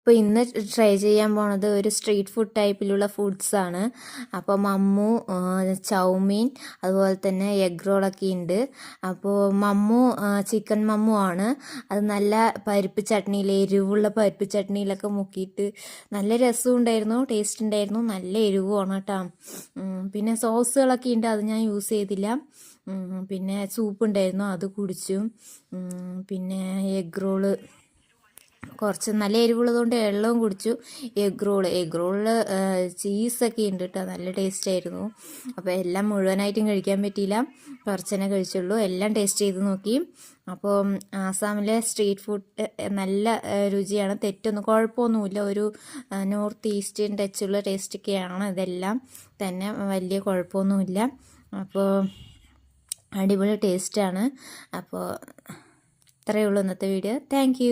അപ്പോൾ ഇന്ന് ട്രൈ ചെയ്യാൻ പോണത് ഒരു സ്ട്രീറ്റ് ഫുഡ് ടൈപ്പിലുള്ള ഫുഡ്സാണ്. അപ്പോൾ മമ്മു, ചൗമീൻ, അതുപോലെ തന്നെ എഗ് റോളൊക്കെ ഉണ്ട്. അപ്പോൾ മമ്മു ചിക്കൻ മമ്മു ആണ്. അത് നല്ല പരിപ്പ് ചട്നിയിൽ, എരിവുള്ള പരിപ്പ് ചട്നിയിലൊക്കെ മുക്കിയിട്ട് നല്ല രസവും ഉണ്ടായിരുന്നു, ടേസ്റ്റ് ഉണ്ടായിരുന്നു, നല്ല എരിവുമാണ് കേട്ടോ. പിന്നെ സോസുകളൊക്കെ ഉണ്ട്, അത് ഞാൻ യൂസ് ചെയ്തില്ല. പിന്നെ സൂപ്പ് ഉണ്ടായിരുന്നു, അത് കുടിച്ചു. പിന്നെ എഗ് റോള് കുറച്ച് നല്ല എരിവുള്ളതുകൊണ്ട് വെള്ളവും കുടിച്ചു. എഗ് റോളിൽ ചീസൊക്കെ ഉണ്ട് കേട്ടോ, നല്ല ടേസ്റ്റ് ആയിരുന്നു. അപ്പോൾ എല്ലാം മുഴുവനായിട്ടും കഴിക്കാൻ പറ്റിയില്ല, കുറച്ചെന്നെ കഴിച്ചുള്ളൂ. എല്ലാം ടേസ്റ്റ് ചെയ്ത് നോക്കി. അപ്പോൾ ആസാമിലെ സ്ട്രീറ്റ് ഫുഡ് നല്ല രുചിയാണ്, തെറ്റൊന്നും കുഴപ്പമൊന്നുമില്ല. ഒരു നോർത്ത് ഈസ്റ്റേൺ ടച്ചുള്ള ടേസ്റ്റൊക്കെയാണ് ഇതെല്ലാം തന്നെ, വലിയ കുഴപ്പമൊന്നുമില്ല. അപ്പോൾ അടിപൊളി ടേസ്റ്റാണ്. അപ്പോൾ ഇത്രയേ ഉള്ളൂ ഇന്നത്തെ വീഡിയോ. താങ്ക്